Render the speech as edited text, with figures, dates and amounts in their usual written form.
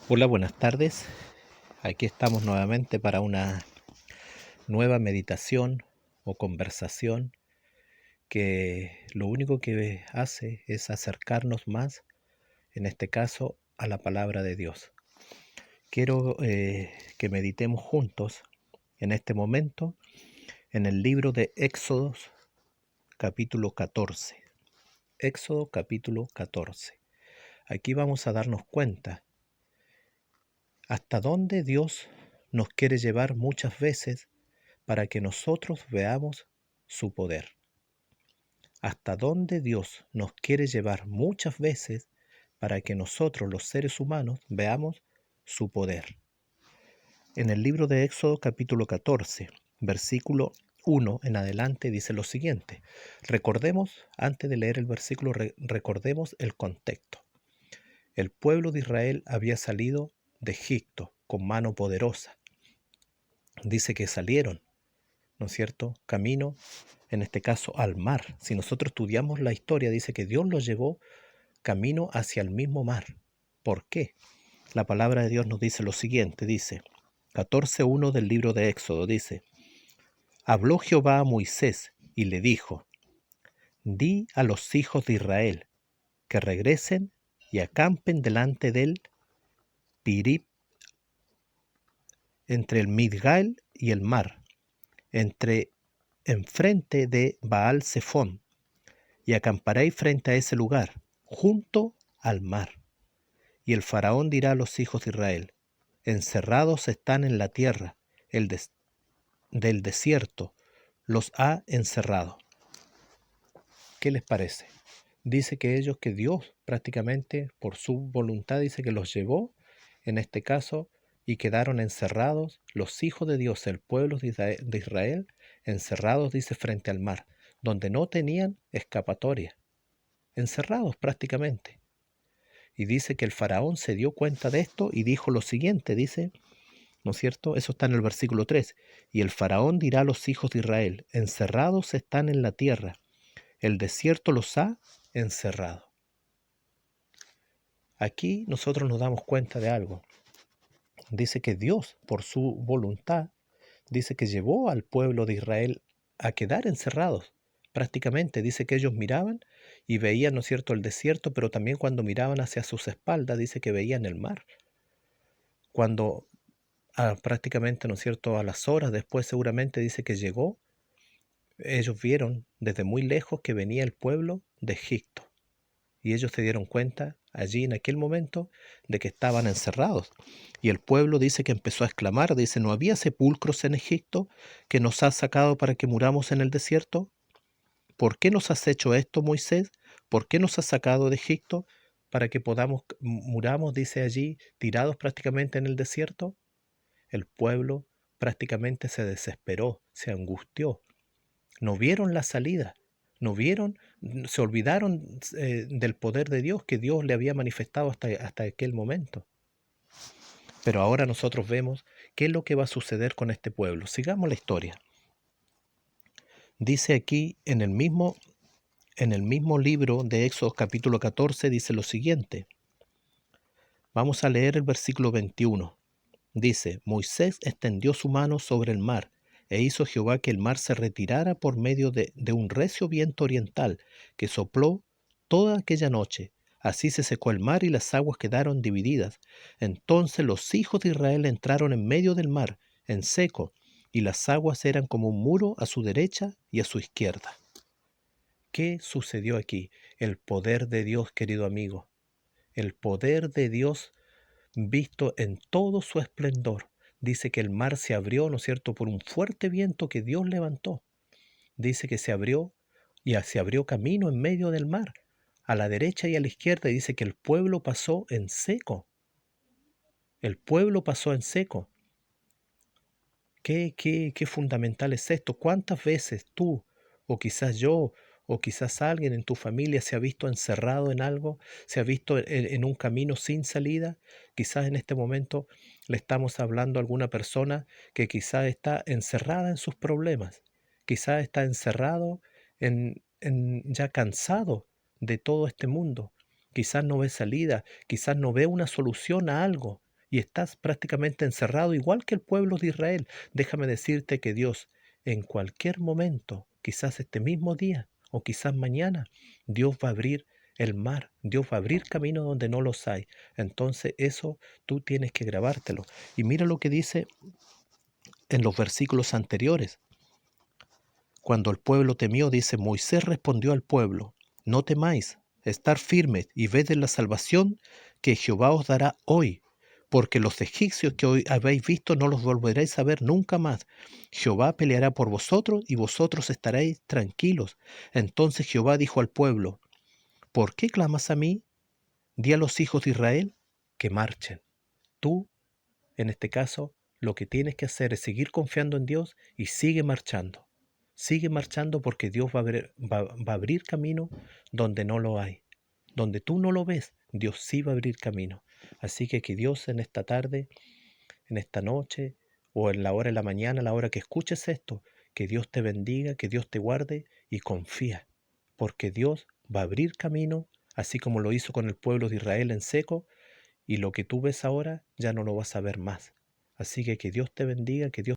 Hola, buenas tardes. Aquí estamos nuevamente para una nueva meditación o conversación que lo único que hace es acercarnos más, en este caso, a la palabra de Dios. Quiero que meditemos juntos en este momento en el libro de Éxodos capítulo 14. Éxodo capítulo 14. Aquí vamos a darnos cuenta hasta dónde Dios nos quiere llevar muchas veces para que nosotros veamos su poder. Hasta dónde Dios nos quiere llevar muchas veces para que nosotros, los seres humanos, veamos su poder. En el libro de Éxodo capítulo 14, versículo 1 en adelante dice lo siguiente. Recordemos, antes de leer el versículo, recordemos el contexto. El pueblo de Israel había salido de Egipto con mano poderosa. Dice que salieron, ¿no es cierto?, camino, en este caso al mar. Si nosotros estudiamos la historia, dice que Dios los llevó camino hacia el mismo mar. ¿Por qué? La palabra de Dios nos dice lo siguiente, dice, 14:1 del libro de Éxodo, dice, habló Jehová a Moisés y le dijo, di a los hijos de Israel que regresen y acampen delante del Pirip, entre el Midgal y el mar, enfrente de Baal Zephón, y acamparéis frente a ese lugar, junto al mar. Y el faraón dirá a los hijos de Israel, encerrados están en la tierra, del desierto los ha encerrado. ¿Qué les parece? Dice que que Dios prácticamente por su voluntad dice que los llevó, en este caso, y quedaron encerrados los hijos de Dios, el pueblo de Israel, encerrados, dice, frente al mar, donde no tenían escapatoria, encerrados prácticamente. Y dice que el faraón se dio cuenta de esto y dijo lo siguiente, dice, ¿no es cierto? Eso está en el versículo 3. Y el faraón dirá a los hijos de Israel, encerrados están en la tierra, el desierto los ha encerrado. Aquí nosotros nos damos cuenta de algo. Dice que Dios, por su voluntad, dice que llevó al pueblo de Israel a quedar encerrados. Prácticamente dice que ellos miraban y veían, ¿no es cierto?, el desierto, pero también cuando miraban hacia sus espaldas, dice que veían el mar. Cuando prácticamente, ¿no es cierto?, a las horas después seguramente dice que llegó, ellos vieron desde muy lejos que venía el pueblo de Egipto. Y ellos se dieron cuenta allí en aquel momento de que estaban encerrados. Y el pueblo dice que empezó a exclamar, dice, ¿no había sepulcros en Egipto que nos has sacado para que muramos en el desierto? ¿Por qué nos has hecho esto, Moisés? ¿Por qué nos has sacado de Egipto para que muramos, dice allí, tirados prácticamente en el desierto? El pueblo prácticamente se desesperó, se angustió. No vieron la salida, no vieron, se olvidaron del poder de Dios que Dios le había manifestado hasta aquel momento. Pero ahora nosotros vemos qué es lo que va a suceder con este pueblo. Sigamos la historia. Dice aquí en el mismo libro de Éxodo capítulo 14, dice lo siguiente. Vamos a leer el versículo 21. Dice, Moisés extendió su mano sobre el mar, e hizo Jehová que el mar se retirara por medio de un recio viento oriental, que sopló toda aquella noche. Así se secó el mar y las aguas quedaron divididas. Entonces los hijos de Israel entraron en medio del mar, en seco, y las aguas eran como un muro a su derecha y a su izquierda. ¿Qué sucedió aquí? El poder de Dios, querido amigo. El poder de Dios visto en todo su esplendor. Dice que el mar se abrió, ¿no es cierto?, por un fuerte viento que Dios levantó. Dice que se abrió y se abrió camino en medio del mar, a la derecha y a la izquierda. Y dice que el pueblo pasó en seco. El pueblo pasó en seco. ¿Qué fundamental es esto? ¿Cuántas veces tú, o quizás yo, o quizás alguien en tu familia se ha visto encerrado en algo, se ha visto en un camino sin salida? Quizás en este momento le estamos hablando a alguna persona que quizás está encerrada en sus problemas, quizás está encerrado ya cansado de todo este mundo, quizás no ve salida, quizás no ve una solución a algo. y estás prácticamente encerrado igual que el pueblo de Israel. Déjame decirte que Dios en cualquier momento, quizás este mismo día o quizás mañana, Dios va a abrir el mar, Dios va a abrir camino donde no los hay. Entonces eso tú tienes que grabártelo. Y mira lo que dice en los versículos anteriores. Cuando el pueblo temió, dice, Moisés respondió al pueblo, no temáis, estar firmes y ved en la salvación que Jehová os dará hoy, porque los egipcios que hoy habéis visto no los volveréis a ver nunca más. Jehová peleará por vosotros y vosotros estaréis tranquilos. Entonces Jehová dijo al pueblo, ¿por qué clamas a mí? Di a los hijos de Israel que marchen. Tú, en este caso, lo que tienes que hacer es seguir confiando en Dios y sigue marchando. Sigue marchando porque Dios va a abrir camino donde no lo hay. Donde tú no lo ves, Dios sí va a abrir camino. Así que Dios en esta tarde, en esta noche o en la hora de la mañana, a la hora que escuches esto, que Dios te bendiga, que Dios te guarde y confía. Porque Dios va a abrir camino, así como lo hizo con el pueblo de Israel en seco, y lo que tú ves ahora ya no lo vas a ver más. Así que Dios te bendiga, que Dios